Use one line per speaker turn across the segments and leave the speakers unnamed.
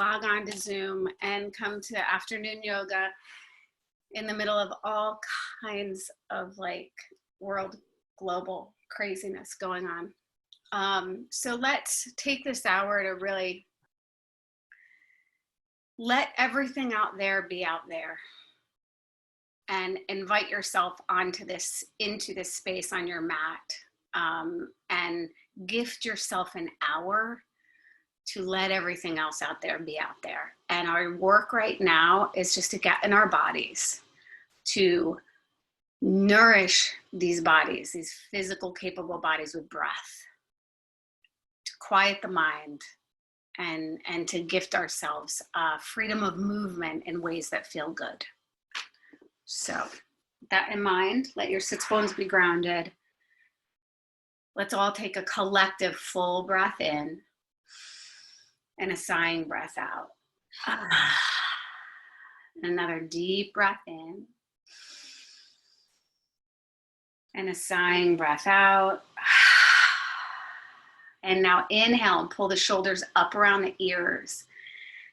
log on to Zoom and come to afternoon yoga in the middle of all kinds of like world global craziness going on. So let's take this hour to really let everything out there be out there, and invite yourself into this space on your mat, and gift yourself an hour to let everything else out there be out there. And our work right now is just to get in our bodies, to nourish these bodies, these physical capable bodies, with breath, to quiet the mind, and to gift ourselves freedom of movement in ways that feel good. So that in mind, let your sits bones be grounded. Let's all take a collective full breath in and a sighing breath out. Another deep breath in and a sighing breath out. And now inhale and pull the shoulders up around the ears.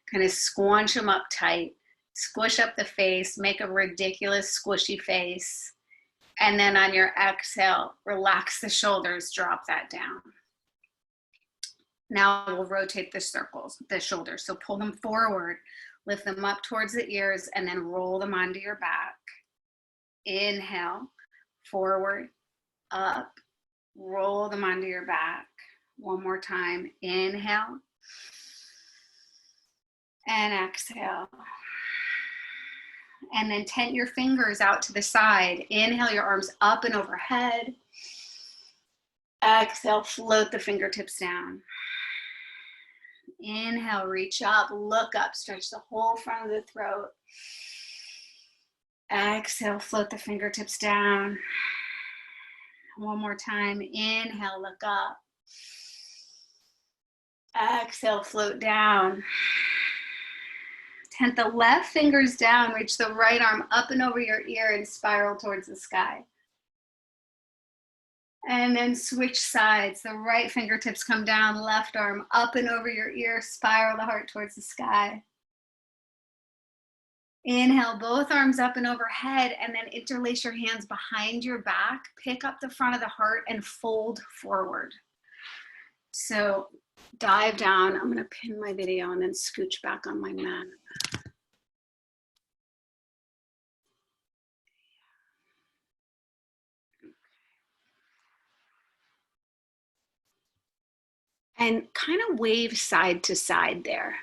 Kind of squanch them up tight. Squish up the face, make a ridiculous squishy face. And then on your exhale, relax the shoulders, drop that down. Now we'll rotate the shoulders. So pull them forward, lift them up towards the ears, and then roll them onto your back. Inhale, forward, up, roll them onto your back. One more time, inhale, and exhale. And then tent your fingers out to the side. Inhale your arms up and overhead. Exhale, float the fingertips down. Inhale, reach up, look up, stretch the whole front of the throat. Exhale, float the fingertips down. One more time. Inhale, look up. Exhale, float down. Tent the left fingers down, reach the right arm up and over your ear and spiral towards the sky. And then switch sides. The right fingertips come down, left arm up and over your ear, spiral the heart towards the sky. Inhale, both arms up and overhead, and then interlace your hands behind your back, pick up the front of the heart and fold forward. So dive down. I'm gonna pin my video and then scooch back on my mat. And kind of wave side to side there.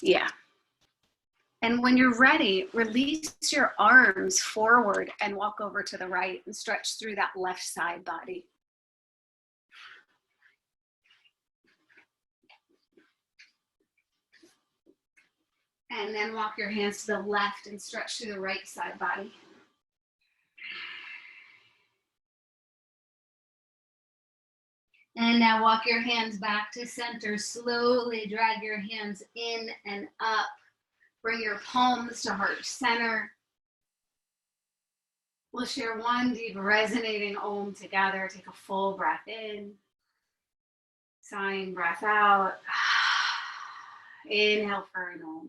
Yeah. And when you're ready, release your arms forward and walk over to the right and stretch through that left side body. And then walk your hands to the left and stretch through the right side body. And now walk your hands back to center. Slowly drag your hands in and up. Bring your palms to heart center. We'll share one deep resonating Om together. Take a full breath in. Sighing breath out. Inhale for an Om.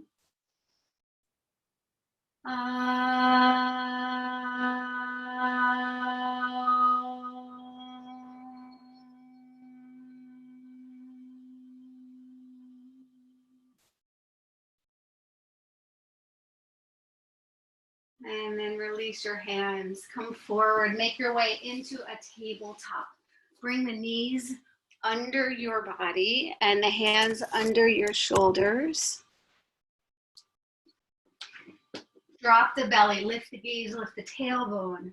And then release your hands. Come forward. Make your way into a tabletop. Bring the knees under your body and the hands under your shoulders. Drop the belly. Lift the gaze. Lift the tailbone.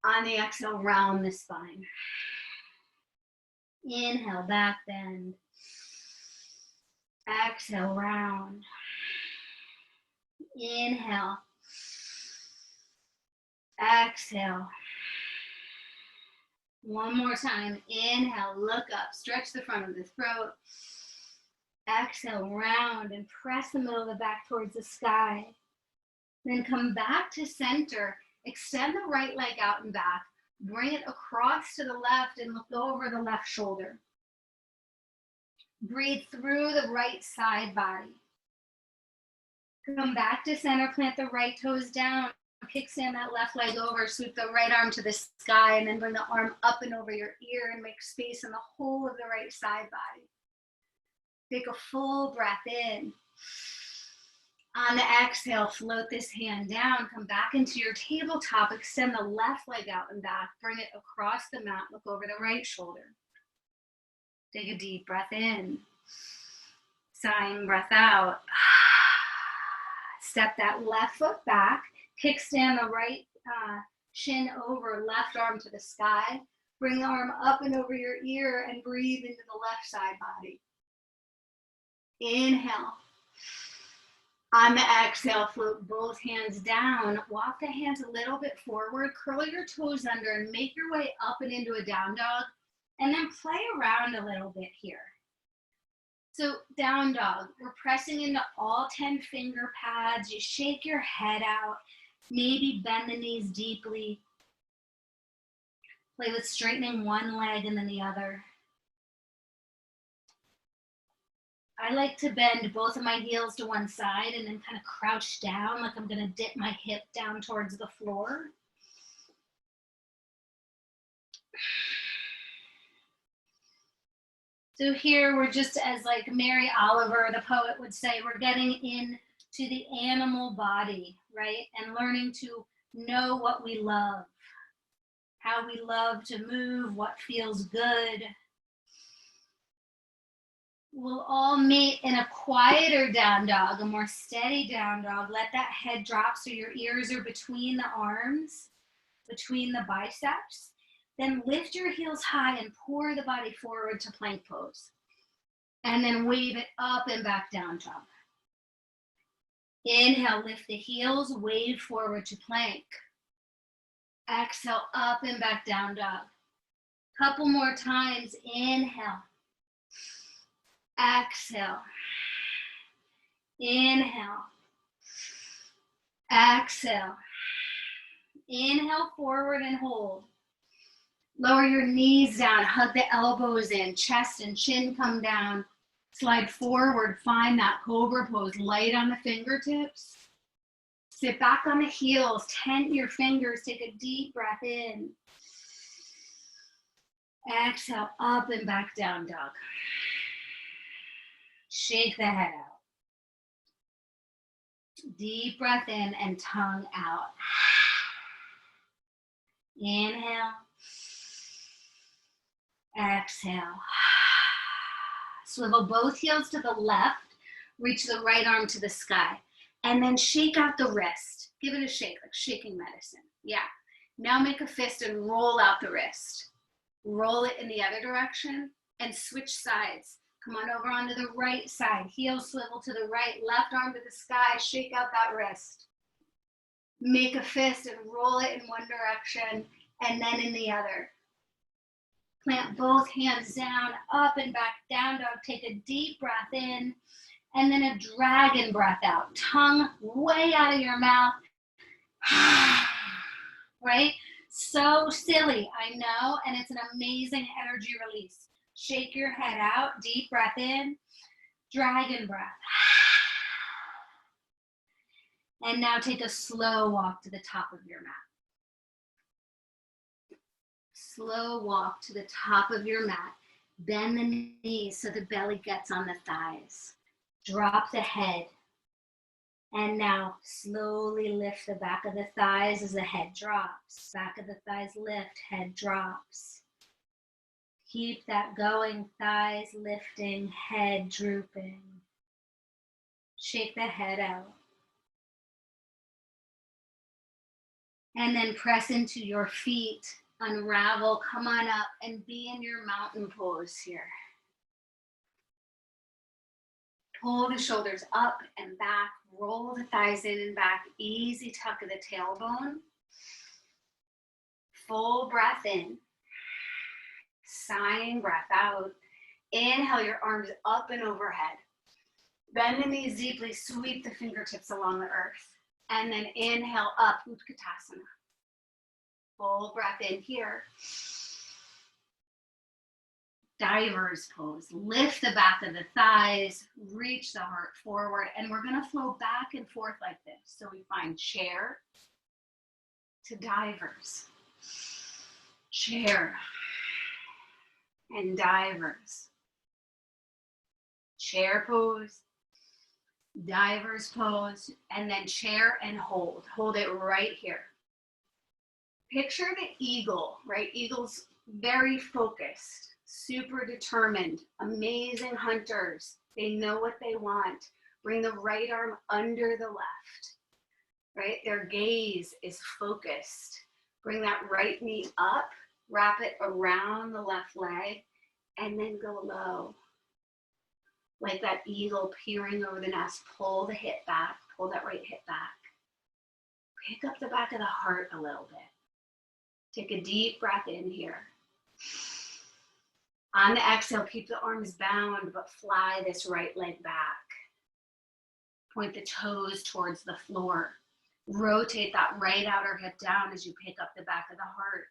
On the exhale, round the spine. Inhale, back bend. Exhale, round. Inhale. Exhale. One more time. Inhale, look up, stretch the front of the throat. Exhale, round and press the middle of the back towards the sky. Then come back to center. Extend the right leg out and back. Bring it across to the left and look over the left shoulder.
Breathe through the right side body. Come back to center, plant the right toes down, kickstand that left leg over, sweep the right arm to the sky, and then bring the arm up and over your ear and make space in the whole of the right side body. Take a full breath in. On the exhale, float this hand down, come back into your tabletop, extend the left leg out and back, bring it across the mat, look over the right shoulder. Take a deep breath in. Sighing breath out. Step that left foot back, kickstand the right shin over, left arm to the sky. Bring the arm up and over your ear and breathe into the left side body. Inhale. On the exhale, float both hands down. Walk the hands a little bit forward, curl your toes under and make your way up and into a down dog. And then play around a little bit here. So down dog, we're pressing into all 10 finger pads. You shake your head out, maybe bend the knees deeply. Play with straightening one leg and then the other. I like to bend both of my heels to one side and then kind of crouch down like I'm gonna dip my hip down towards the floor. So here we're just, as like Mary Oliver, the poet, would say, we're getting into the animal body, right? And learning to know what we love, how we love to move, what feels good. We'll all meet in a quieter down dog, a more steady down dog. Let that head drop so your ears are between the arms, between the biceps. Then lift your heels high and pour the body forward to plank pose. And then wave it up and back down dog. Inhale, lift the heels, wave forward to plank. Exhale, up and back down dog. Couple more times, inhale. Exhale. Inhale. Exhale. Inhale forward and hold. Lower your knees down, hug the elbows in, chest and chin come down. Slide forward, find that cobra pose, light on the fingertips. Sit back on the heels, tent your fingers, take a deep breath in. Exhale, up and back down dog. Shake the head out. Deep breath in and tongue out. Inhale. Exhale. Swivel both heels to the left. Reach the right arm to the sky. And then shake out the wrist. Give it a shake, like shaking medicine. Yeah. Now make a fist and roll out the wrist. Roll it in the other direction and switch sides. Come on over onto the right side. Heel swivel to the right, left arm to the sky. Shake out that wrist. Make a fist and roll it in one direction and then in the other. Plant both hands down, up and back, down dog. Take a deep breath in and then a dragon breath out. Tongue way out of your mouth. Right? So silly, I know, and it's an amazing energy release. Shake your head out, deep breath in, dragon breath. And now take a slow walk to the top of your mat. Slow walk to the top of your mat. Bend the knees so the belly gets on the thighs. Drop the head. And now slowly lift the back of the thighs as the head drops. Back of the thighs lift, head drops. Keep that going, thighs lifting, head drooping. Shake the head out. And then press into your feet, unravel, come on up and be in your mountain pose here. Pull the shoulders up and back, roll the thighs in and back, easy tuck of the tailbone. Full breath in. Sighing breath out. Inhale your arms up and overhead. Bend the knees deeply, sweep the fingertips along the earth. And then inhale up, Utkatasana. Full breath in here. Divers pose. Lift the back of the thighs, reach the heart forward, and we're gonna flow back and forth like this. So we find chair to divers, chair and divers, chair pose, divers pose, and then chair and hold. Hold it right here. Picture the eagle, right? Eagle's very focused, super determined, amazing hunters. They know what they want. Bring the right arm under the left, right? Their gaze is focused. Bring that right knee up, wrap it around the left leg, and then go low. Like that eagle peering over the nest. Pull the hip back, pull that right hip back. Pick up the back of the heart a little bit. Take a deep breath in here. On the exhale, keep the arms bound, but fly this right leg back. Point the toes towards the floor. Rotate that right outer hip down as you pick up the back of the heart.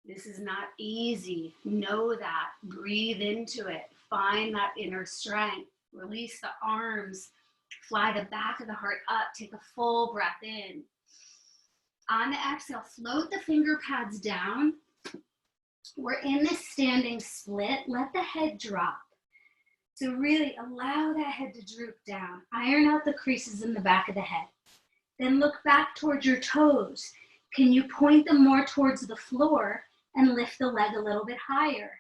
This is not easy. Know that. Breathe into it. Find that inner strength. Release the arms. Fly the back of the heart up. Take a full breath in. On the exhale, float the finger pads down. We're in this standing split. Let the head drop. So really allow that head to droop down. Iron out the creases in the back of the head. Then look back towards your toes. Can you point them more towards the floor and lift the leg a little bit higher?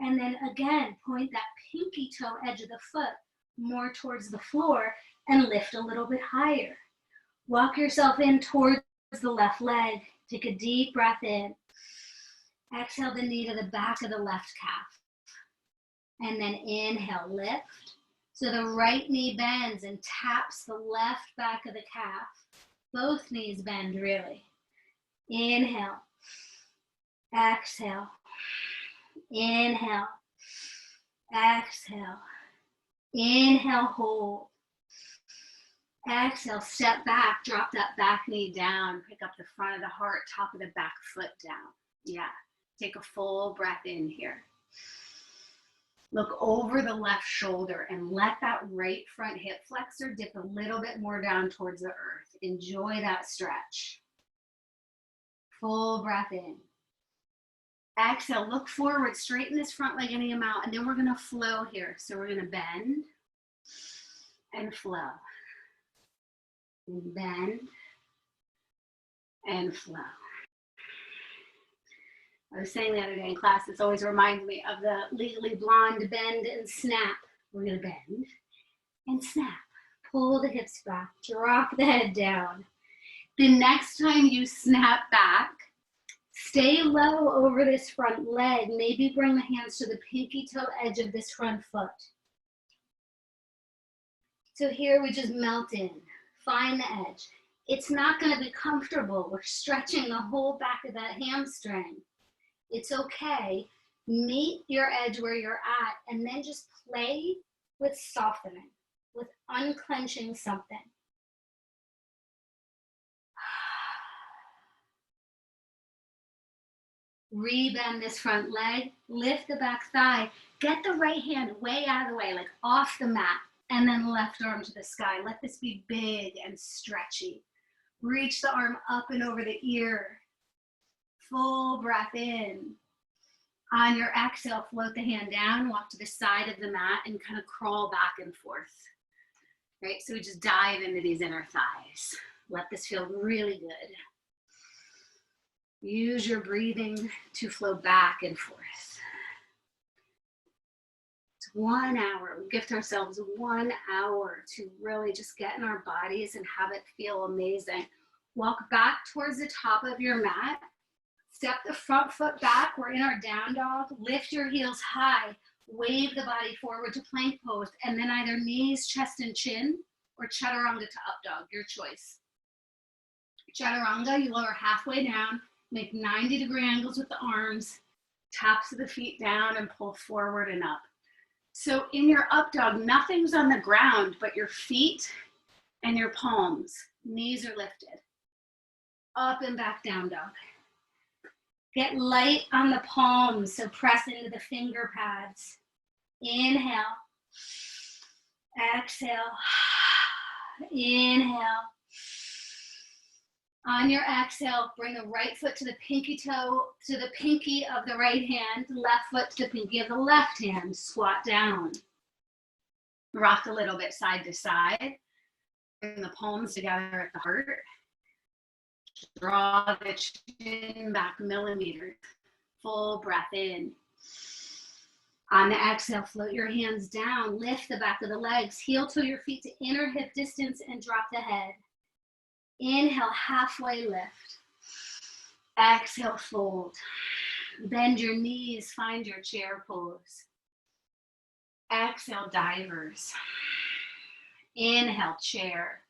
And then again, point that pinky toe edge of the foot more towards the floor and lift a little bit higher. Walk yourself in towards the left leg. Take a deep breath in. Exhale the knee to the back of the left calf. And then inhale, lift. So the right knee bends and taps the left back of the calf. Both knees bend really. Inhale. Exhale. Inhale. Exhale. Inhale, hold. Exhale, step back, drop that back knee down, pick up the front of the heart, top of the back foot down. Yeah, take a full breath in here. Look over the left shoulder and let that right front hip flexor dip a little bit more down towards the earth. Enjoy that stretch. Full breath in. Exhale, look forward, straighten this front leg any amount, and then we're gonna flow here. So we're gonna bend and flow. And bend and flow. I was saying the other day in class, this always reminds me of the Legally Blonde bend and snap. We're gonna bend and snap. Pull the hips back, drop the head down. The next time you snap back, stay low over this front leg. Maybe bring the hands to the pinky toe edge of this front foot. So here we just melt in, find the edge. It's not gonna be comfortable. We're stretching the whole back of that hamstring. It's okay. Meet your edge where you're at and then just play with softening, with unclenching something. Rebend this front leg, lift the back thigh, get the right hand way out of the way, like off the mat, and then left arm to the sky. Let this be big and stretchy. Reach the arm up and over the ear. Full breath in. On your exhale, float the hand down, walk to the side of the mat, and kind of crawl back and forth. Right, so we just dive into these inner thighs. Let this feel really good. Use your breathing to flow back and forth. It's 1 hour. We gift ourselves 1 hour to really just get in our bodies and have it feel amazing. Walk back towards the top of your mat. Step the front foot back. We're in our down dog. Lift your heels high. Wave the body forward to plank pose. And then either knees, chest, and chin, or chaturanga to up dog, your choice. Chaturanga, you lower halfway down. Make 90-degree angles with the arms, tops of the feet down, and pull forward and up. So in your up dog, nothing's on the ground but your feet and your palms. Knees are lifted. Up and back down dog. Get light on the palms, so press into the finger pads. Inhale. Exhale. Inhale. On your exhale, bring the right foot to the pinky toe, to the pinky of the right hand, left foot to the pinky of the left hand. Squat down. Rock a little bit side to side. Bring the palms together at the heart. Draw the chin back millimeters. Full breath in. On the exhale, float your hands down. Lift the back of the legs. Heel to your feet to inner hip distance and drop the head. Inhale, halfway lift. Exhale, fold. Bend your knees, find your chair pose. Exhale, divers. Inhale, chair.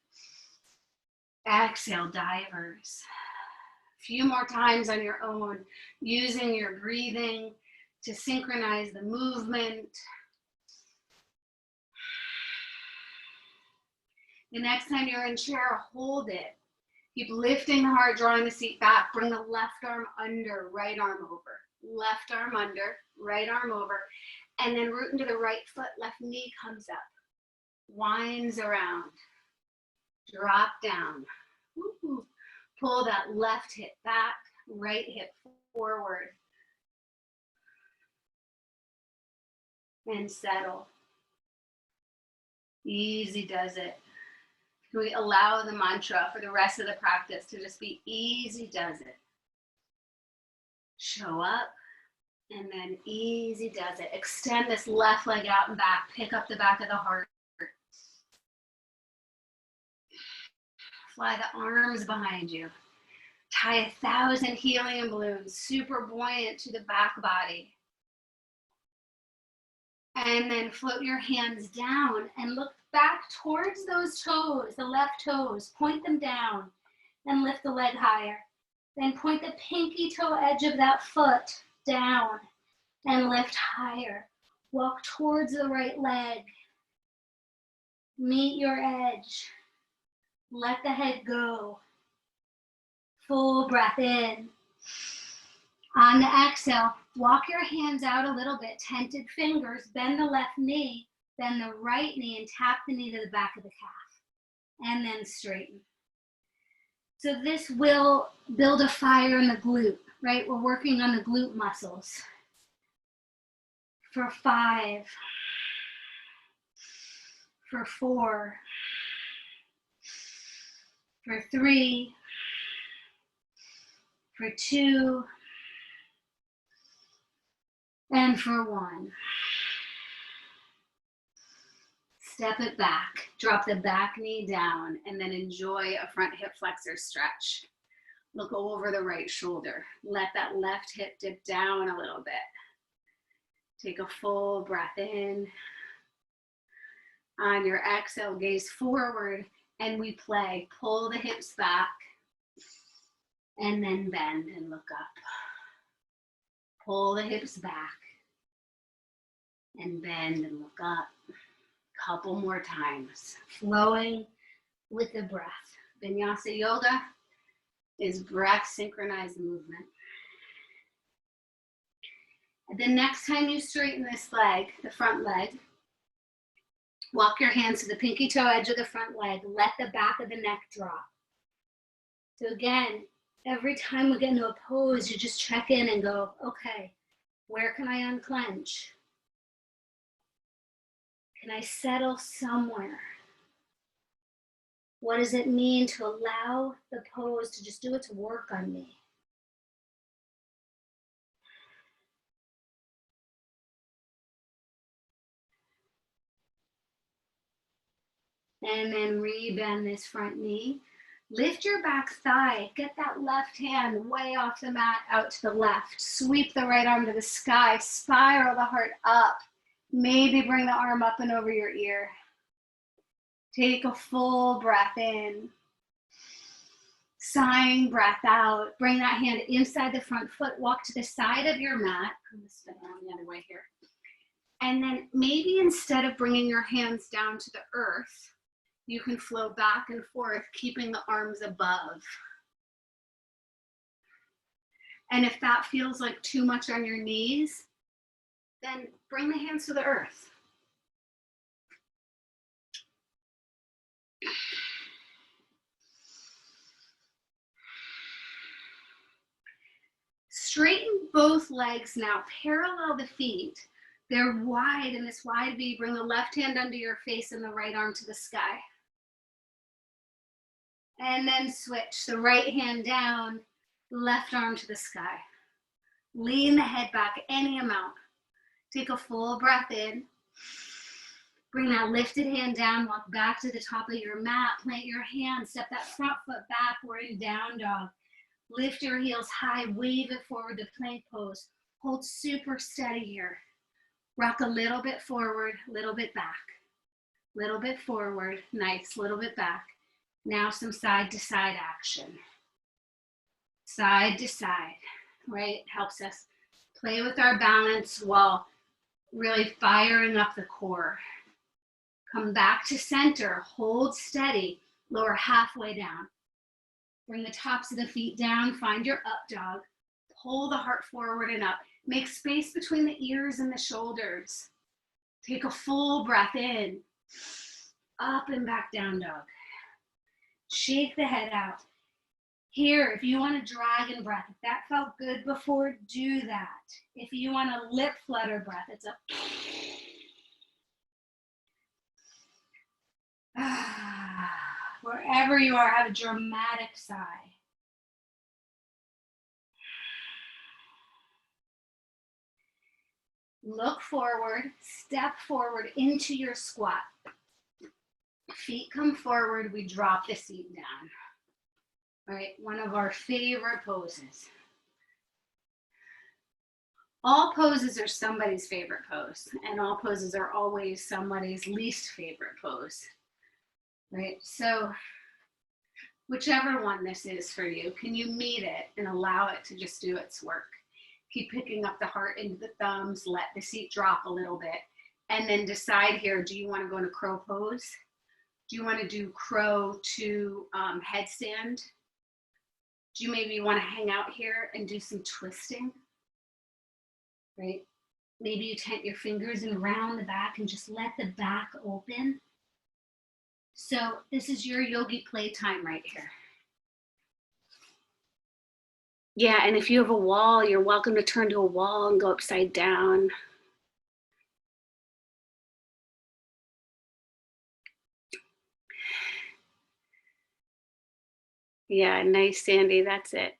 Exhale, divers. A few more times on your own, using your breathing to synchronize the movement. The next time you're in chair, hold it. Keep lifting the heart, drawing the seat back. Bring the left arm under, right arm over. Left arm under, right arm over. And then root into the right foot, left knee comes up. Winds around. Drop down. Woo-hoo. Pull that left hip back, right hip forward. And settle. Easy does it. We allow the mantra for the rest of the practice to just be easy does it. Show up and then easy does it. Extend this left leg out and back. Pick up the back of the heart. Fly the arms behind you. Tie 1,000 helium balloons, super buoyant to the back body. And then float your hands down and look back towards those toes, the left toes. Point them down and lift the leg higher. Then point the pinky toe edge of that foot down and lift higher. Walk towards the right leg. Meet your edge. Let the head go. Full breath in. On the exhale, walk your hands out a little bit, tented fingers, bend the left knee, bend the right knee and tap the knee to the back of the calf. And then straighten. So this will build a fire in the glute, right? We're working on the glute muscles. For 5, for 4, for 3, for 2, and for 1. Step it back, drop the back knee down, and then enjoy a front hip flexor stretch. Look over the right shoulder. Let that left hip dip down a little bit. Take a full breath in. On your exhale, gaze forward, and we play. Pull the hips back, and then bend and look up. Pull the hips back, and bend and look up. Couple more times, flowing with the breath. Vinyasa yoga is breath synchronized movement. The next time you straighten this leg, the front leg, walk your hands to the pinky toe edge of the front leg. Let the back of the neck drop. So again, every time we get into a pose, you just check in and go, okay, where can I unclench? Can I settle somewhere? What does it mean to allow the pose to just do its work on me? And then re-bend this front knee. Lift your back thigh. Get that left hand way off the mat out to the left. Sweep the right arm to the sky. Spiral the heart up. Maybe bring the arm up and over your ear. Take a full breath in. Sighing breath out. Bring that hand inside the front foot. Walk to the side of your mat. I'm going to spin around the other way here. And then maybe instead of bringing your hands down to the earth, you can flow back and forth, keeping the arms above.
And if that feels like too much on your knees, then bring the hands to the earth. Straighten both legs now, parallel the feet. They're wide in this wide V. Bring the left hand under your face and the right arm to the sky. And then switch the right hand down, left arm to the sky. Lean the head back any amount. Take a full breath in. Bring that lifted hand down, walk back to the top of your mat, plant your hands, step that front foot back, we're in down dog. Lift your heels high, wave it forward to plank pose. Hold super steady here. Rock a little bit forward, little bit back. Little bit forward, nice, little bit back. Now some side to side action. Side to side, right? Helps us play with our balance while really firing up the core. Come back to center, hold steady, lower halfway down. Bring the tops of the feet down, find your up dog. Pull the heart forward and up. Make space between the ears and the shoulders. Take a full breath in. Up and back down dog. Shake the head out. Here, if you want a dragon breath, if that felt good before, do that. If you want a lip flutter breath, it's a wherever you are, have a dramatic sigh. Look forward, step forward into your squat. Feet come forward, we drop the seat down. All right, one of our favorite poses. All poses are somebody's favorite pose, and all poses are always somebody's least favorite pose. Right, so whichever one this is for you, can you meet it and allow it to just do its work? Keep picking up the heart into the thumbs, let the seat drop a little bit, and then decide here, do you want to go into crow pose? Do you want to do crow to headstand? Do you maybe want to hang out here and do some twisting? Right? Maybe you tent your fingers and round the back and just let the back open. So this is your yogi playtime right here. Yeah, and if you have a wall, you're welcome to turn to a wall and go upside down. Yeah, nice, Sandy, that's it.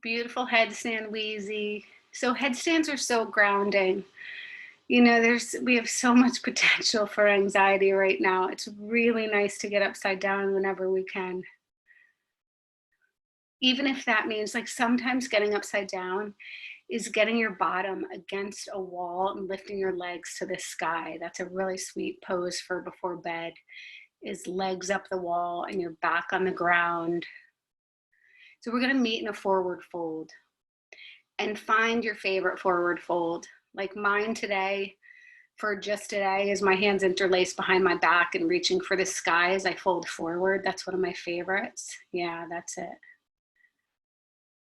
Beautiful headstand, Wheezy. So headstands are so grounding. You know, we have so much potential for anxiety right now. It's really nice to get upside down whenever we can. Even if that means, like, sometimes getting upside down is getting your bottom against a wall and lifting your legs to the sky. That's a really sweet pose for before bed, is legs up the wall and your back on the ground. So we're gonna meet in a forward fold and find your favorite forward fold. Like mine today, for just today, is my hands interlaced behind my back and reaching for the sky as I fold forward. That's one of my favorites. Yeah, that's it.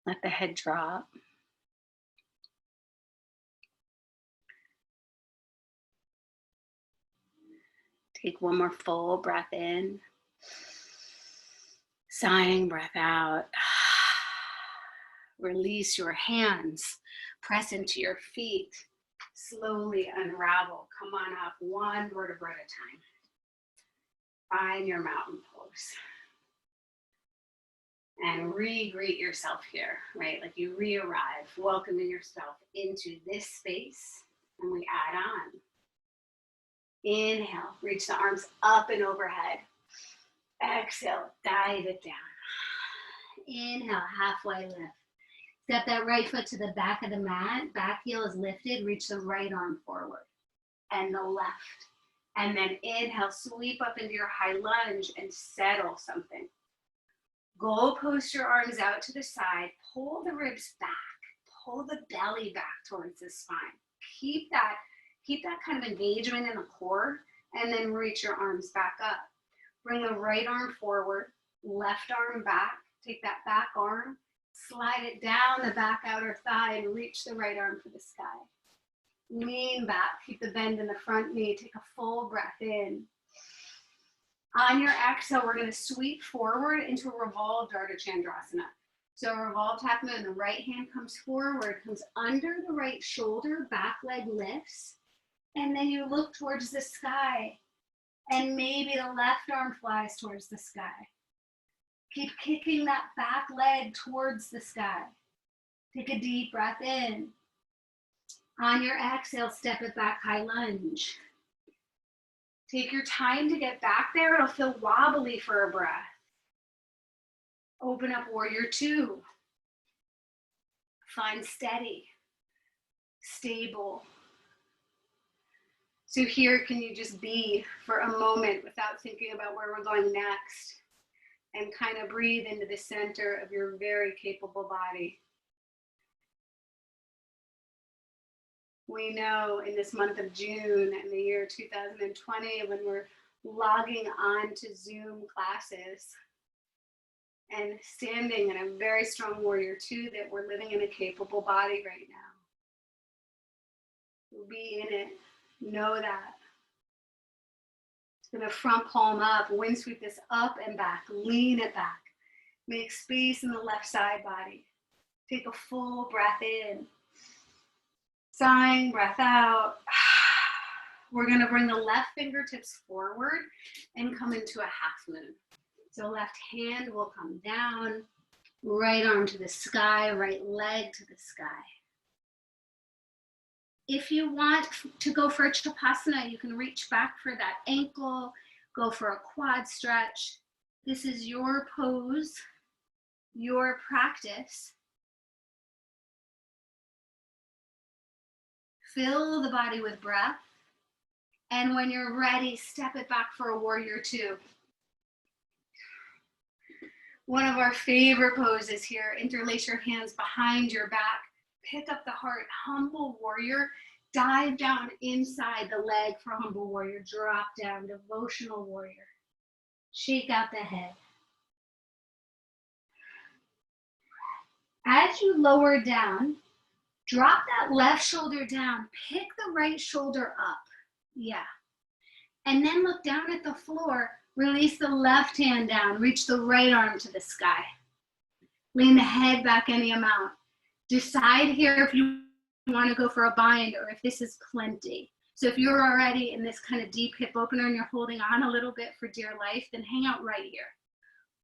Let the head drop. Take one more full breath in. Sighing breath out. Release your hands. Press into your feet. Slowly unravel. Come on up, one vertebra at a time. Find your mountain pose. And re-greet yourself here, right? Like you re-arrive, welcoming yourself into this space, and we add on. Inhale, reach the arms up and overhead. Exhale, dive it down. Inhale, halfway lift. Step that right foot to the back of the mat. Back heel is lifted. Reach the right arm forward and the left. And then inhale, sweep up into your high lunge and settle something.
Go post your arms out to the side, pull the ribs back, pull the belly back towards the spine. Keep that kind of engagement in the core, and then reach your arms back up. Bring the right arm forward, left arm back, take that back arm, slide it down the back outer thigh and reach the right arm for the sky. Lean back, keep the bend in the front knee, take a full breath in. On your exhale, we're going to sweep forward into a revolved Ardha Chandrasana. So a revolved half moon, the right hand comes forward, comes under the right shoulder, back leg lifts, and then you look towards the sky, and maybe the left arm flies towards the sky. Keep kicking that back leg towards the sky. Take a deep breath in. On your exhale, step it back, high lunge. Take your time to get back there. It'll feel wobbly for a breath. Open up warrior two. Find steady, stable. So here, can you just be for a moment without thinking about where we're going next, and kind of breathe into the center of your very capable body. We know in this month of June in the year 2020, when we're logging on to Zoom classes and standing in a very strong warrior two, that we're living in a capable body right now. We'll be in it. Know that. Gonna front palm up, wind sweep this up and back, lean it back. Make space in the left side body. Take a full breath in. Sighing, breath out. We're gonna bring the left fingertips forward and come into a half moon. So left hand will come down, right arm to the sky, right leg to the sky. If you want to go for a Chapasana, you can reach back for that ankle, go for a quad stretch. This is your pose, your practice. Fill the body with breath. And when you're ready, step it back for a warrior two. One of our favorite poses here, interlace your hands behind your back. Pick up the heart, humble warrior, dive down inside the leg for humble warrior, drop down, devotional warrior. Shake out the head. As you lower down, drop that left shoulder down, pick the right shoulder up. Yeah. And then look down at the floor, release the left hand down, reach the right arm to the sky. Lean the head back any amount. Decide here if you want to go for a bind or if this is plenty. So if you're already in this kind of deep hip opener and you're holding on a little bit for dear life, then hang out right here.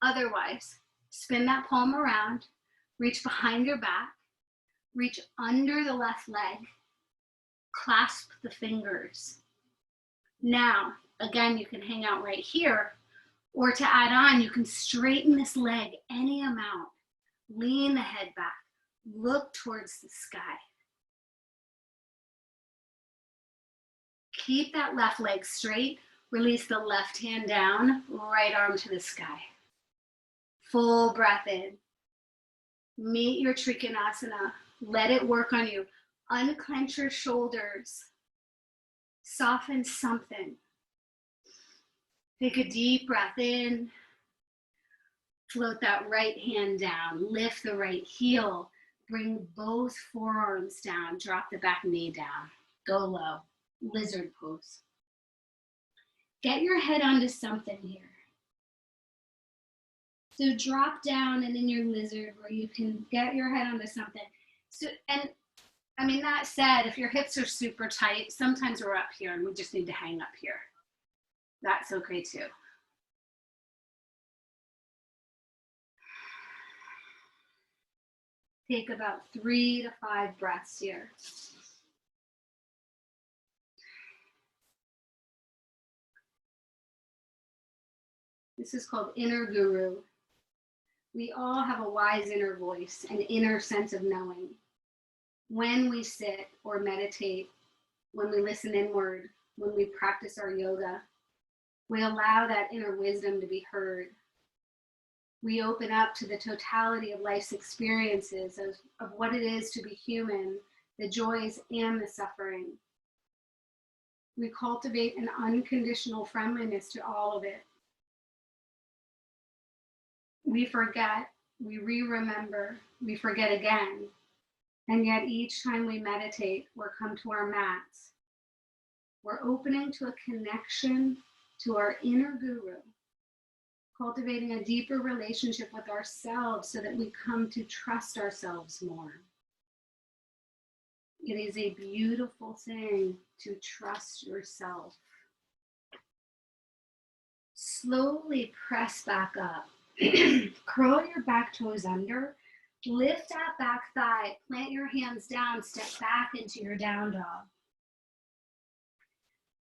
Otherwise, spin that palm around, reach behind your back, reach under the left leg, clasp the fingers. Now, again, you can hang out right here, or to add on, you can straighten this leg any amount. Lean the head back. Look towards the sky. Keep that left leg straight. Release the left hand down, right arm to the sky. Full breath in. Meet your Trikonasana. Let it work on you. Unclench your shoulders. Soften something. Take a deep breath in. Float that right hand down. Lift the right heel. Bring both forearms down. Drop the back knee down. Go low. Lizard pose. Get your head onto something here. So drop down and in your lizard where you can get your head onto something. So, and I mean, that said, if your hips are super tight, sometimes we're up here and we just need to hang up here. That's okay too. Take about 3 to 5 breaths here. This is called inner guru. We all have a wise inner voice, an inner sense of knowing. When we sit or meditate, when we listen inward, when we practice our yoga, we allow that inner wisdom to be heard. We open up to the totality of life's experiences, of what it is to be human, the joys and the suffering. We cultivate an unconditional friendliness to all of it. We forget, we re-remember, we forget again. And yet each time we meditate or come to our mats, we're opening to a connection to our inner guru, cultivating a deeper relationship with ourselves so that we come to trust ourselves more. It is a beautiful thing to trust yourself. Slowly press back up. Curl your back toes under. Lift that back thigh. Plant your hands down. Step back into your down dog.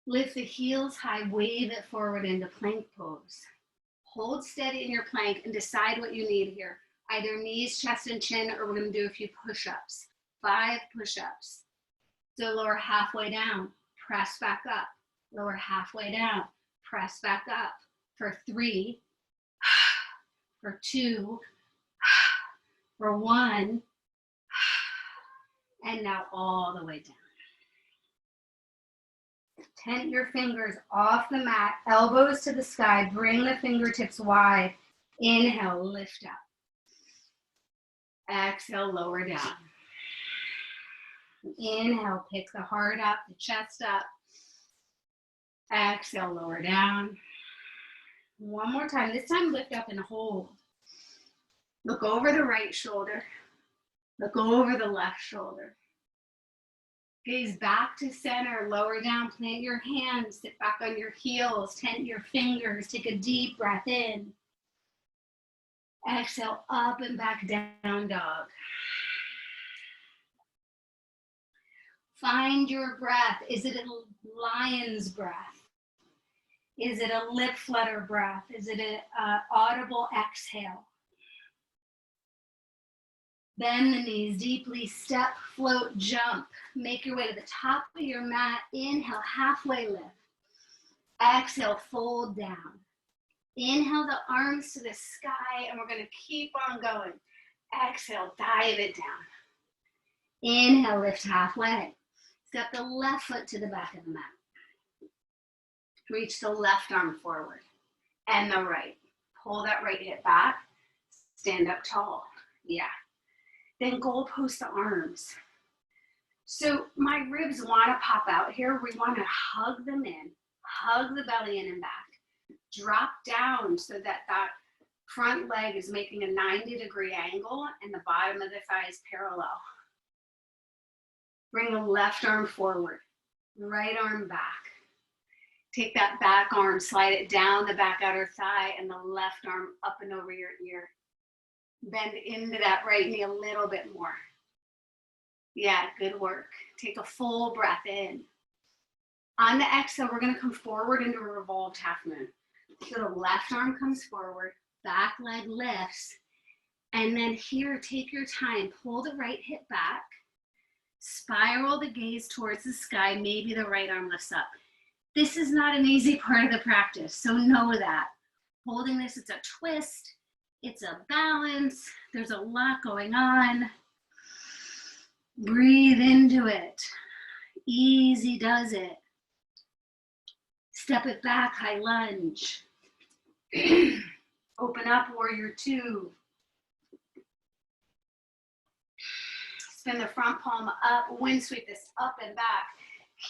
Lift the heels high. Wave it forward into plank pose. Hold steady in your plank and decide what you need here. Either knees, chest, and chin, or we're going to do a few push-ups. 5 push-ups. So lower halfway down, press back up. Lower halfway down, press back up. For 3, for 2, for 1, and now all the way down. Tent your fingers off the mat, elbows to the sky, bring the fingertips wide. Inhale, lift up. Exhale, lower down. Inhale, pick the heart up, the chest up. Exhale, lower down. One more time. This time, lift up and hold. Look over the right shoulder. Look over the left shoulder. Gaze back to center, lower down, plant your hands, sit back on your heels, tent your fingers, take a deep breath in. Exhale, up and back, down dog. Find your breath. Is it a lion's breath? Is it a lip flutter breath? Is it an audible exhale? Bend the knees deeply, step, float, jump. Make your way to the top of your mat. Inhale, halfway lift. Exhale, fold down. Inhale the arms to the sky, and we're going to keep on going. Exhale, dive it down. Inhale, lift halfway. Step the left foot to the back of the mat. Reach the left arm forward and the right. Pull that right hip back. Stand up tall. Yeah. Then goal post the arms. So my ribs want to pop out here. We want to hug them in. Hug the belly in and back. Drop down so that that front leg is making a 90-degree angle and the bottom of the thigh is parallel. Bring the left arm forward. Right arm back. Take that back arm, slide it down the back outer thigh and the left arm up and over your ear. Bend into that right knee a little bit more. Yeah, good work. Take a full breath in. On the exhale, we're going to come forward into a revolved half moon. So the left arm comes forward, back leg lifts, and then here, take your time. Pull the right hip back. Spiral the gaze towards the sky. Maybe the right arm lifts up. This is not an easy part of the practice, so know that. Holding this, it's a twist, it's a balance, there's a lot going on. Breathe into it. Easy does it. Step it back, high lunge. Open up, warrior 2. Spin the front palm up, wind sweep this up and back.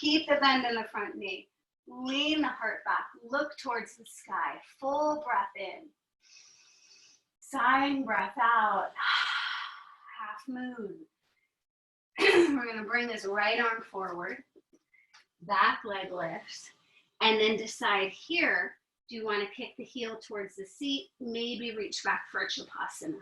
Keep the bend in the front knee. Lean the heart back, look towards the sky, full breath in. Sighing breath out, half moon. We're gonna bring this right arm forward, back leg lifts, and then decide here, do you wanna kick the heel towards the seat? Maybe reach back for a Shavasana.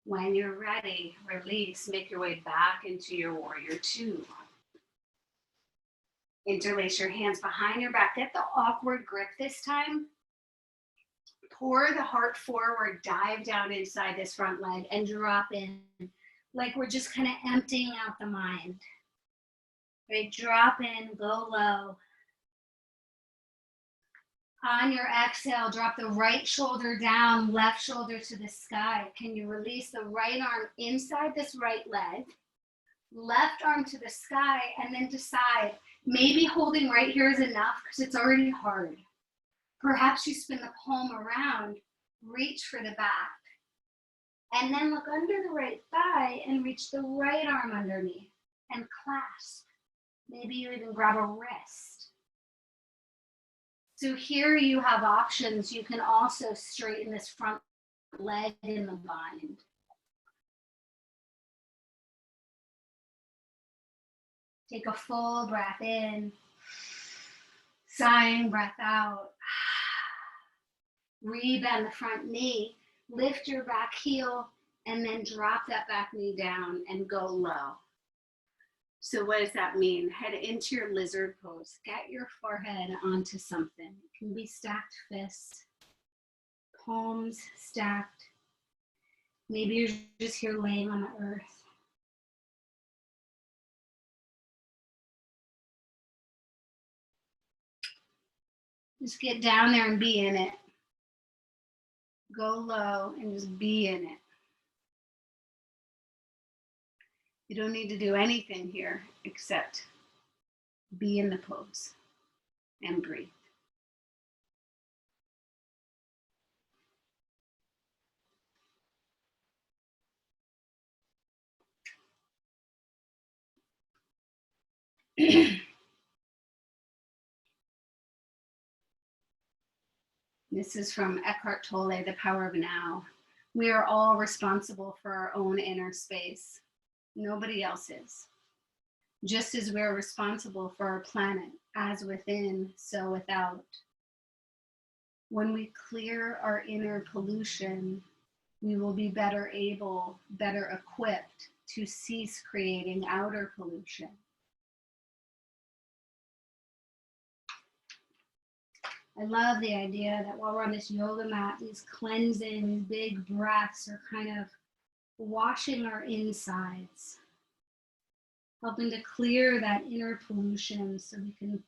When you're ready, release, make your way back into your warrior 2. Interlace your hands behind your back. Get the awkward grip this time. Pour the heart forward, dive down inside this front leg and drop in. Like we're just kind of emptying out the mind. Right, drop in, go low. On your exhale, drop the right shoulder down, left shoulder to the sky. Can you release the right arm inside this right leg, left arm to the sky, and then decide, maybe holding right here is enough because it's already hard. Perhaps you spin the palm around, reach for the back, and then look under the right thigh and reach the right arm underneath and clasp. Maybe you even grab a wrist. So here you have options. You can also straighten this front leg in the bind. Take a full breath in, sighing breath out. Rebend the front knee, lift your back heel, and then drop that back knee down and go low. So what does that mean? Head into your lizard pose. Get your forehead onto something. It can be stacked fists, palms stacked. Maybe you're just here laying on the earth. Just get down there and be in it. Go low and just be in it. You don't need to do anything here except be in the pose and breathe. This is from Eckhart Tolle, The Power of Now. We are all responsible for our own inner space. Nobody else is. Just as we're responsible for our planet, as within, so without. When we clear our inner pollution, we will be better able, better equipped to cease creating outer pollution. I love the idea that while we're on this yoga mat, these cleansing, big breaths are kind of washing our insides, helping to clear that inner pollution so we can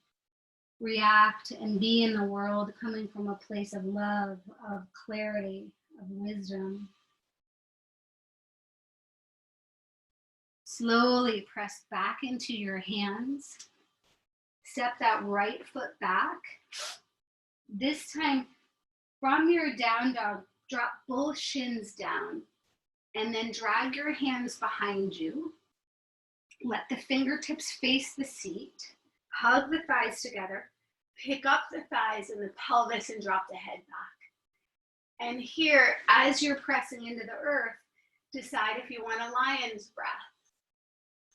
react and be in the world coming from a place of love, of clarity, of wisdom. Slowly press back into your hands. Step that right foot back. This time, from your down dog, drop both shins down and then drag your hands behind you. Let the fingertips face the seat. Hug the thighs together. Pick up the thighs and the pelvis and drop the head back. And here, as you're pressing into the earth, decide if you want a lion's breath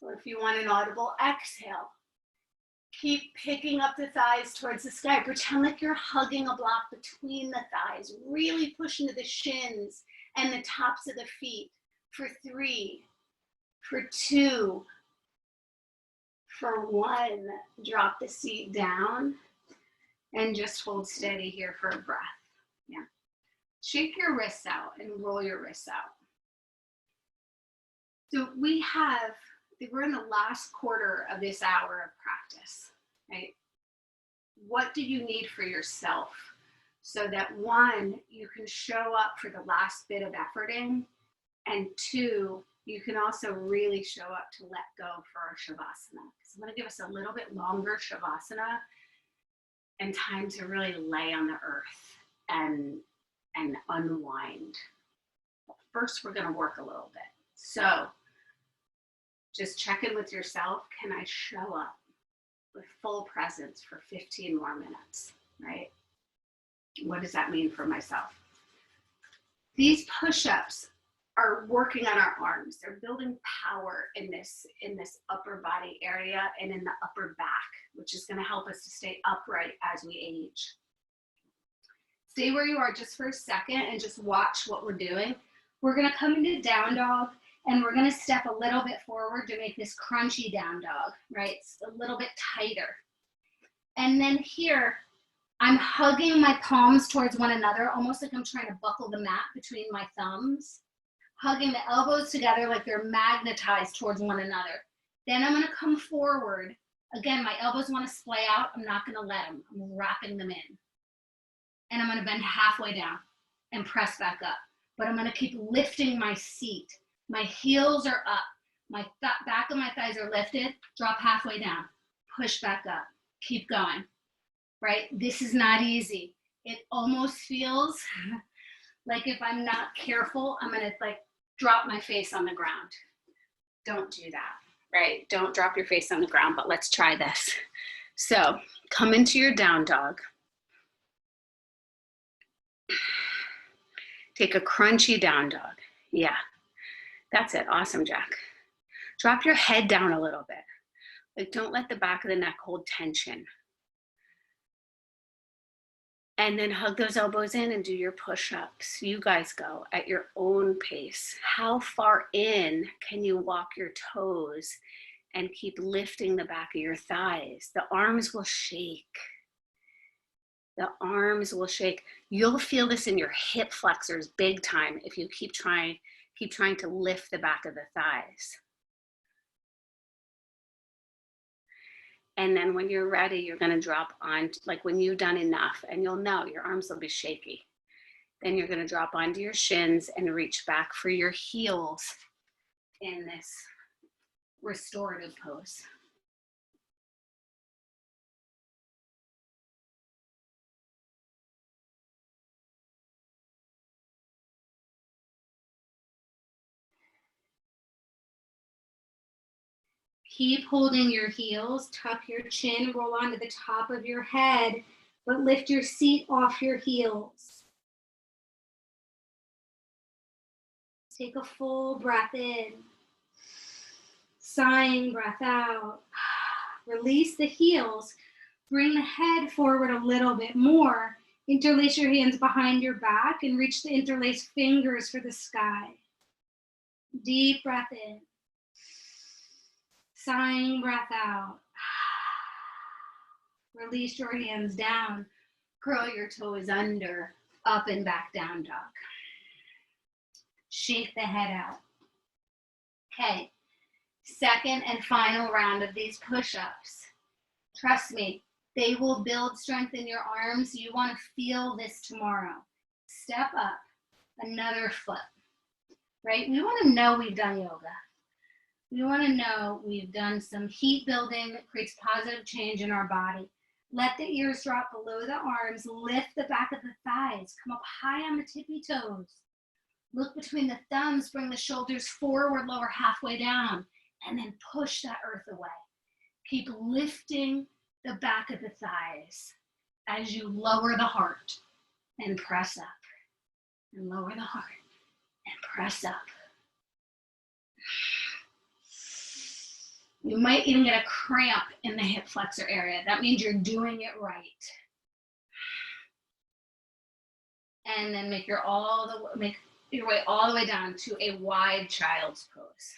or if you want an audible exhale. Keep picking up the thighs towards the sky. Pretend like you're hugging a block between the thighs. Really push into the shins and the tops of the feet. For 3, for 2, for 1. Drop the seat down and just hold steady here for a breath. Yeah. Shake your wrists out and roll your wrists out. So we're in the last quarter of this hour of practice, right? What do you need for yourself so that 1, you can show up for the last bit of efforting, and 2, you can also really show up to let go for our Shavasana. So I'm going to give us a little bit longer Shavasana and time to really lay on the earth and unwind. First, we're going to work a little bit. So just check in with yourself. Can I show up with full presence for 15 more minutes, right? What does that mean for myself? These push-ups are working on our arms. They're building power in this upper body area and in the upper back, which is going to help us to stay upright as we age. Stay where you are just for a second and just watch what we're doing. We're going to come into down dog. And we're going to step a little bit forward to make this crunchy down dog, right? It's a little bit tighter. And then here, I'm hugging my palms towards one another, almost like I'm trying to buckle the mat between my thumbs. Hugging the elbows together like they're magnetized towards one another. Then I'm gonna come forward. Again, my elbows wanna splay out. I'm not gonna let them. I'm wrapping them in. And I'm gonna bend halfway down and press back up. But I'm gonna keep lifting my seat. My heels are up. My back of my thighs are lifted. Drop halfway down. Push back up. Keep going, right? This is not easy. It almost feels like if I'm not careful, I'm gonna like drop my face on the ground. Don't do that, right? Don't drop your face on the ground, but let's try this. So come into your down dog. Take a crunchy down dog. Yeah, that's it. Awesome, Jack. Drop your head down a little bit. Like, don't let the back of the neck hold tension. And then hug those elbows in and do your push-ups. You guys go at your own pace. How far in can you walk your toes and keep lifting the back of your thighs? The arms will shake. The arms will shake. You'll feel this in your hip flexors big time if you keep trying to lift the back of the thighs. And then when you're ready, you're gonna drop on, like when you've done enough, and you'll know your arms will be shaky. Then you're gonna drop onto your shins and reach back for your heels in this restorative pose. Keep holding your heels, tuck your chin, roll onto the top of your head, but lift your seat off your heels. Take a full breath in. Sighing breath out. Release the heels. Bring the head forward a little bit more. Interlace your hands behind your back and reach the interlaced fingers for the sky. Deep breath in. Sighing breath out. Release your hands down. Curl your toes under. Up and back down dog. Shake the head out. Okay. Second and final round of these push-ups. Trust me, they will build strength in your arms. You want to feel this tomorrow. Step up, another foot, right? We want to know we've done yoga. We want to know we've done some heat building that creates positive change in our body. Let the ears drop below the arms. Lift the back of the thighs. Come up high on the tippy toes. Look between the thumbs. Bring the shoulders forward, lower halfway down. And then push that earth away. Keep lifting the back of the thighs as you lower the heart and press up. And lower the heart and press up. You might even get a cramp in the hip flexor area. That means you're doing it right. And then make your way all the way down to a wide child's pose.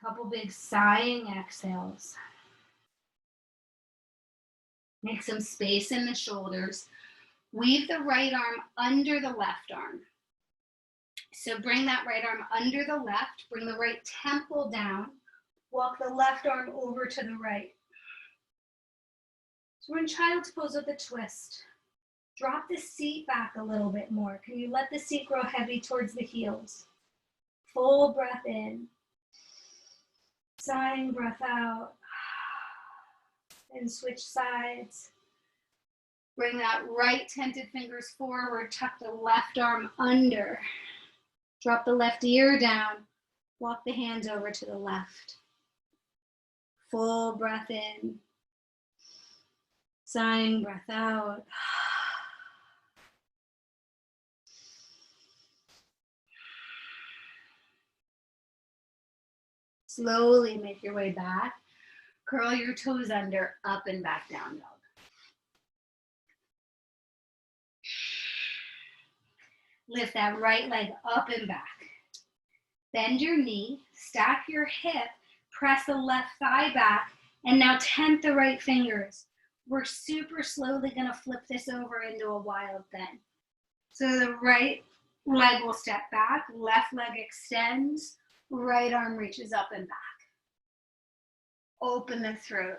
A couple big sighing exhales. Make some space in the shoulders. Weave the right arm under the left arm. So bring that right arm under the left, bring the right temple down, walk the left arm over to the right. So we're in child's pose with a twist. Drop the seat back a little bit more. Can you let the seat grow heavy towards the heels? Full breath in. Sighing breath out. And switch sides. Bring that right tented fingers forward, tuck the left arm under. Drop the left ear down, walk the hands over to the left. Full breath in. Sighing breath out. Slowly make your way back. Curl your toes under, up and back down dog. Lift that right leg up and back. Bend your knee, stack your hip, press the left thigh back, and now tent the right fingers. We're super slowly gonna flip this over into a wild thing. So the right leg will step back, left leg extends, right arm reaches up and back. Open the throat.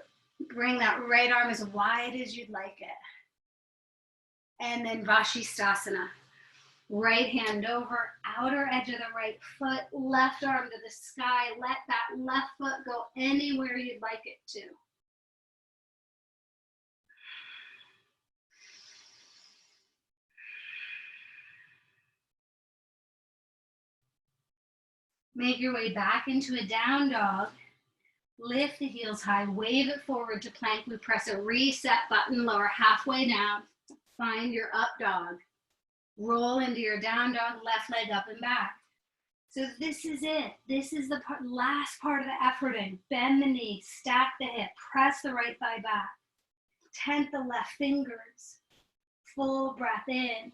Bring that right arm as wide as you'd like it. And then Vashisthasana. Right hand over, outer edge of the right foot, left arm to the sky. Let that left foot go anywhere you'd like it to. Make your way back into a down dog. Lift the heels high, wave it forward to plank. We press a reset button, lower halfway down. Find your up dog. Roll into your down dog, left leg up and back. So this is it. This is the last part of the efforting. Bend the knee, stack the hip, press the right thigh back. Tent the left fingers. Full breath in.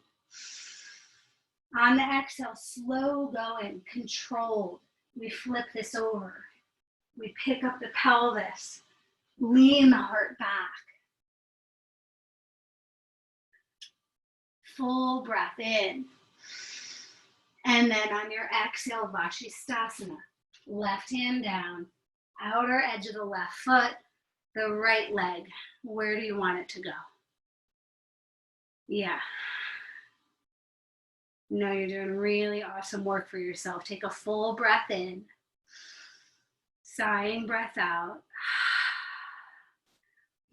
On the exhale, slow going, controlled. We flip this over. We pick up the pelvis. Lean the heart back. Full breath in. And then on your exhale, Vashisthasana. Left hand down, outer edge of the left foot, the right leg. Where do you want it to go? Yeah. No, you're doing really awesome work for yourself. Take a full breath in. Sighing breath out.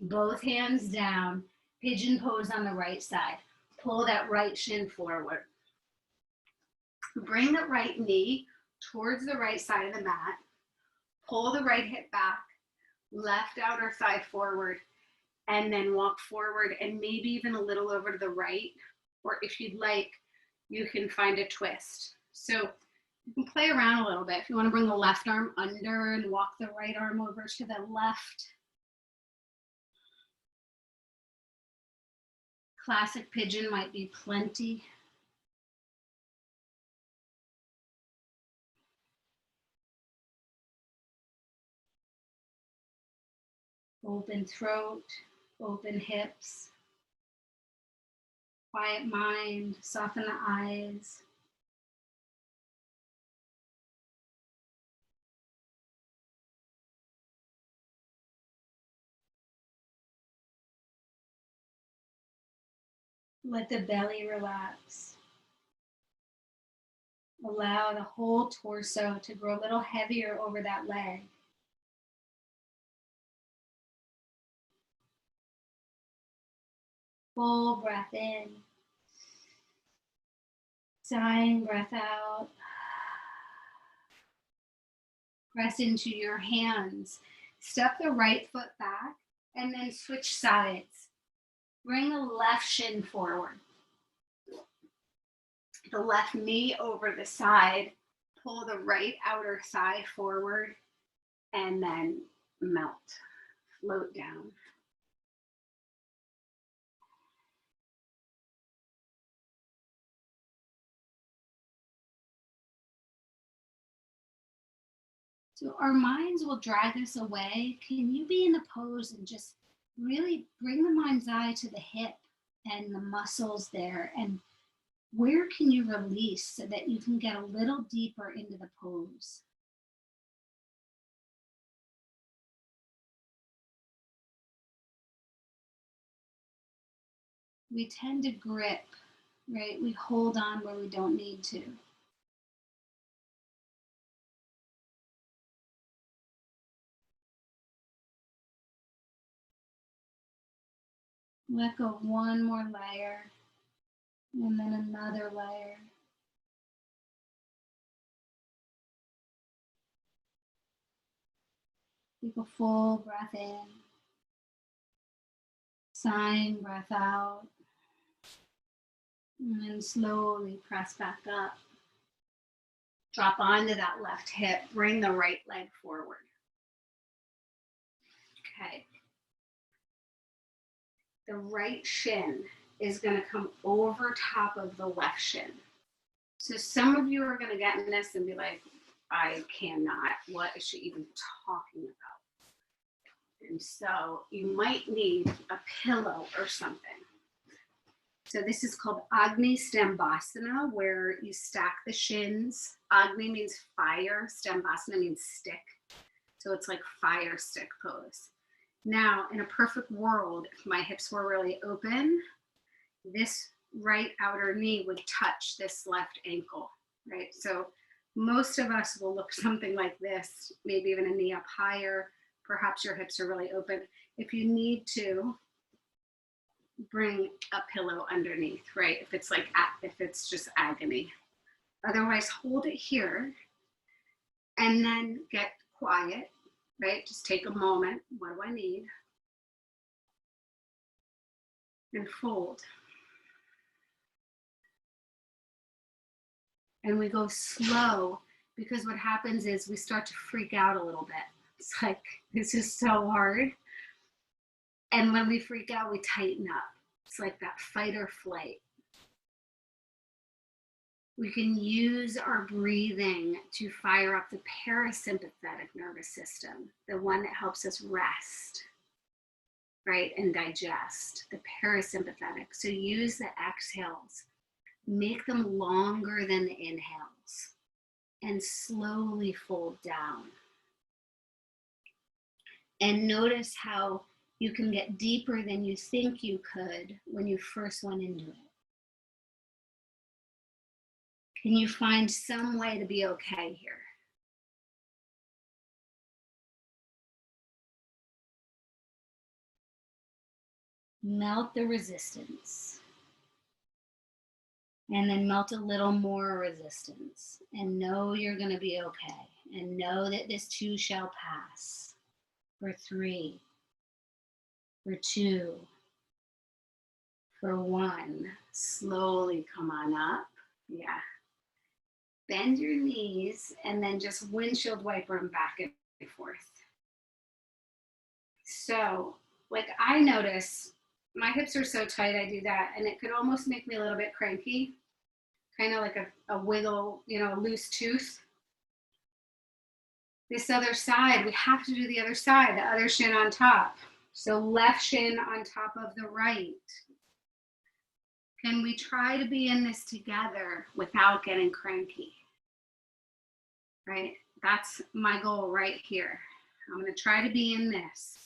Both hands down. Pigeon pose on the right side. Pull that right shin forward. Bring the right knee towards the right side of the mat. Pull the right hip back. Left outer thigh forward. And then walk forward and maybe even a little over to the right. Or if you'd like, you can find a twist. So you can play around a little bit. If you want to bring the left arm under and walk the right arm over to the left. Classic pigeon might be plenty. Open throat, open hips. Quiet mind, soften the eyes. Let the belly relax. Allow the whole torso to grow a little heavier over that leg. Full breath in. Sighing breath out. Press into your hands. Step the right foot back and then switch sides. Bring the left shin forward. The left knee over the side. Pull the right outer thigh forward and then melt. Float down. So our minds will drag us away. Can you be in the pose and just really bring the mind's eye to the hip and the muscles there, and where can you release so that you can get a little deeper into the pose? We tend to grip, right? We hold on where we don't need to. Let go one more layer, and then another layer. Take a full breath in. Sighing breath out. And then slowly press back up. Drop onto that left hip. Bring the right leg forward. Okay. The right shin is going to come over top of the left shin. So some of you are going to get in this and be like,
I cannot. What is she even talking about? And so you might need a pillow or something. So this is called Agni Stambhasana, where you stack the shins. Agni means fire, Stambhasana means stick. So it's like fire stick pose. Now, in a perfect world, if my hips were really open, this right outer knee would touch this left ankle, right? So most of us will look something like this, maybe even a knee up higher. Perhaps your hips are really open. If you need to, bring a pillow underneath, right? If it's just agony. Otherwise, hold it here and then get quiet, right? Just take a moment. What do I need? And fold. And we go slow, because what happens is we start to freak out a little bit. It's like, this is so hard. And when we freak out, we tighten up. It's like that fight or flight. We can use our breathing to fire up the parasympathetic nervous system, the one that helps us rest, right, and digest, the parasympathetic. So use the exhales. Make them longer than the inhales and slowly fold down. And notice how you can get deeper than you think you could when you first went into it. Can you find some way to be okay here? Melt the resistance. And then melt a little more resistance. And know you're going to be okay. And know that this too shall pass. For 3. For 2. For 1. Slowly come on up. Yeah. Bend your knees and then just windshield wiper them back and forth. So, like, I notice my hips are so tight, I do that, and it could almost make me a little bit cranky, kind of like a wiggle, a loose tooth. This other side, we have to do the other side, the other shin on top. So left shin on top of the right. Can we try to be in this together without getting cranky? Right? That's my goal right here. I'm going to try to be in this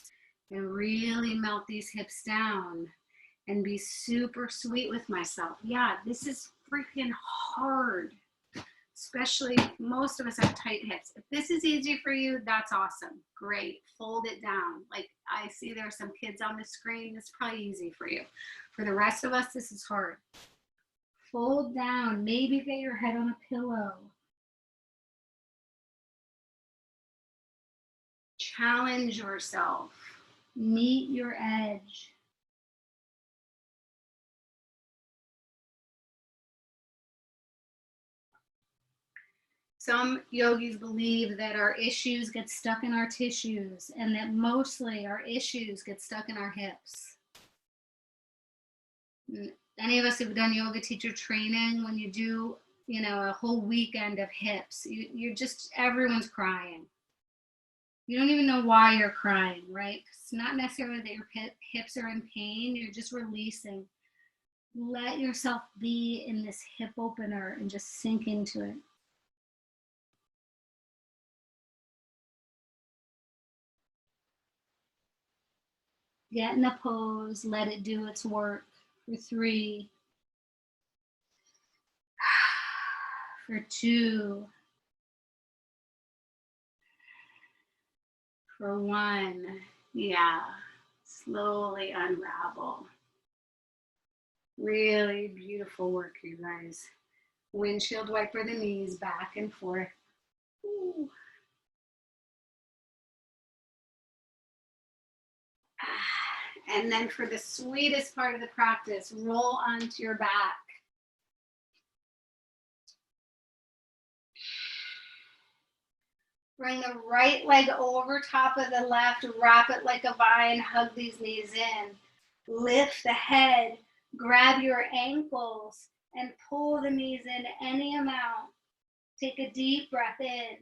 and really melt these hips down and be super sweet with myself. Yeah, this is freaking hard, especially most of us have tight hips. If this is easy for you, that's awesome. Great. Fold it down. Like, I see there are some kids on the screen. It's probably easy for you. For the rest of us, this is hard. Fold down. Maybe get your head on a pillow. Challenge yourself. Meet your edge. Some yogis believe that our issues get stuck in our tissues and that mostly our issues get stuck in our hips. Any of us who've done yoga teacher training, when you do, a whole weekend of hips, you're just, everyone's crying. You don't even know why you're crying, right? It's not necessarily that your hips are in pain. You're just releasing. Let yourself be in this hip opener and just sink into it. Get in a pose. Let it do its work. For 3. For 2. For 1. Yeah. Slowly unravel. Really beautiful work, you guys. Windshield wiper the knees back and forth. Ooh. And then for the sweetest part of the practice, roll onto your back. Bring the right leg over top of the left, wrap it like a vine, hug these knees in. Lift the head, grab your ankles, and pull the knees in any amount
Take a deep breath in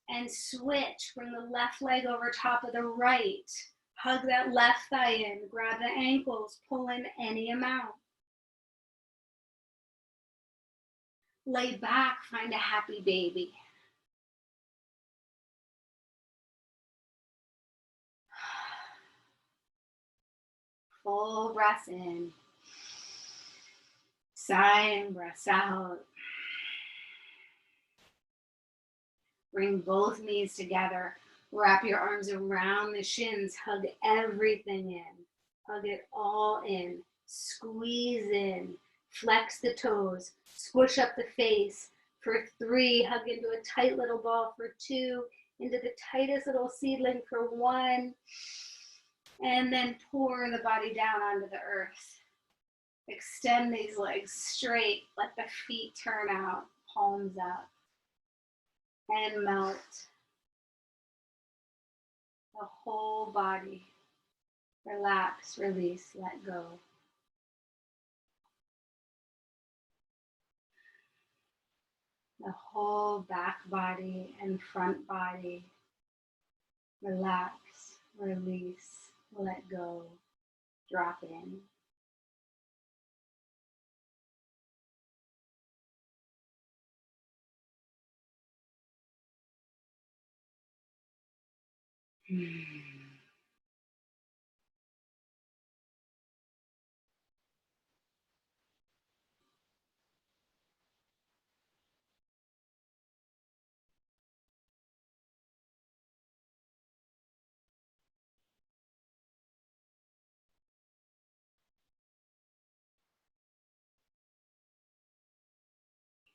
and switch. Bring the left leg over top of the right. Hug that left thigh in. Grab the ankles. Pull in any amount. Lay back. Find a happy baby. Full breath in. Sigh and breath out. Bring both knees together. Wrap your arms around the shins. Hug everything in. Hug it all in. Squeeze in. Flex the toes. Squish up the face. For 3, hug into a tight little ball. For 2, into the tightest little seedling. For 1. And then pour the body down onto the earth. Extend these legs straight. Let the feet turn out. Palms up. And melt. The whole body. Relax, release, let go. The whole back body and front body. Relax, release, let go. Drop in.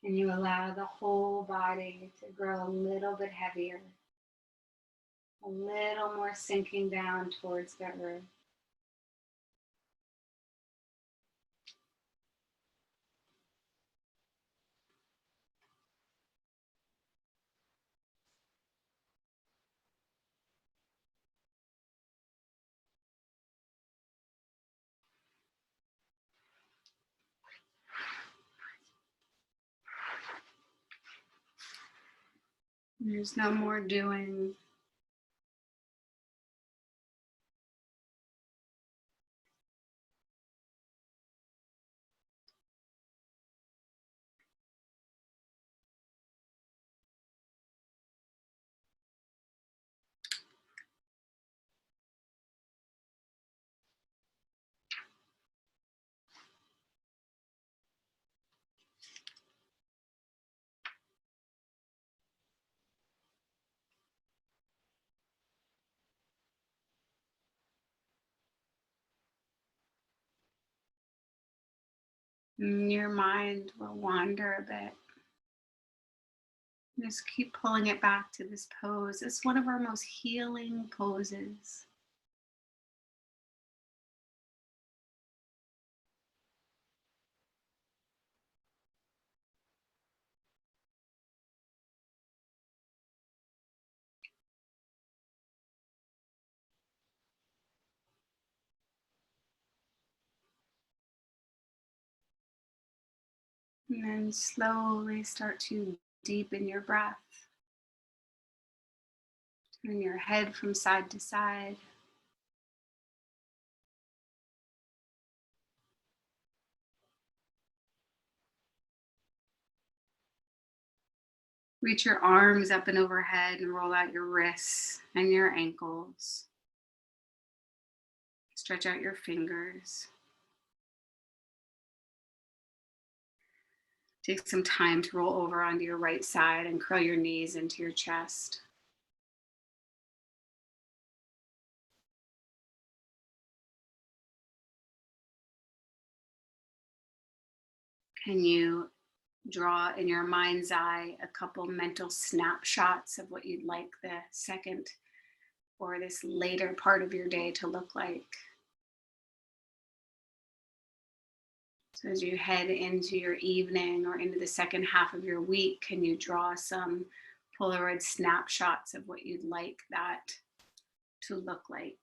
And you allow the whole body to grow a little bit heavier, a little more sinking down towards the earth. There's no more doing. Your mind will wander a bit. Just keep pulling it back to this pose. It's one of our most healing poses. And then slowly start to deepen your breath. Turn your head from side to side. Reach your arms up and overhead and roll out your wrists and your ankles. Stretch out your fingers. Take some time to roll over onto your right side and curl your knees into your chest. Can you draw in your mind's eye a couple mental snapshots of what you'd like the second or this later part of your day to look like? So as you head into your evening or into the second half of your week, can you draw some Polaroid snapshots of what you'd like that to look like?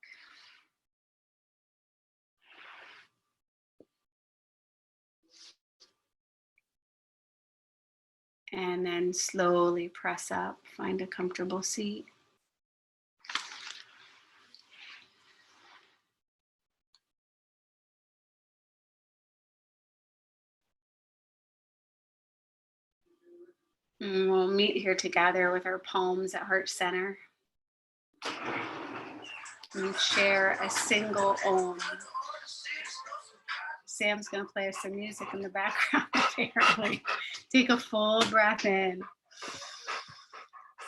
And then slowly press up, find a comfortable seat. And we'll meet here together with our palms at heart center. And share a single Om. Sam's going to play us some music in the background, apparently. Take a full breath in.